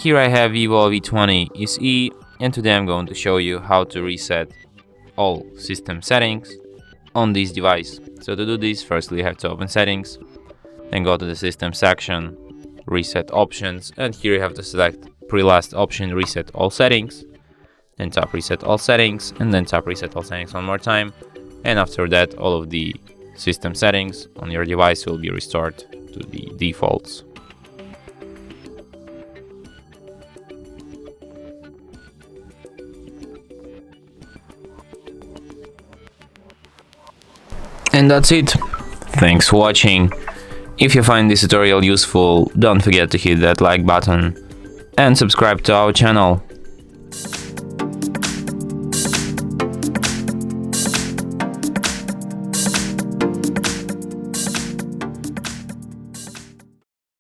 Here I have VIVO V20 SE, and today I'm going to show you how to reset all system settings on this device. So to do this, firstly you have to open settings, then go to the system section, reset options, and here you have to select pre-last option, reset all settings, then tap reset all settings, and then tap reset all settings one more time, and after that all of the system settings on your device will be restored to the defaults. And that's it. Thanks for watching. If you find this tutorial useful, don't forget to hit that like button and subscribe to our channel.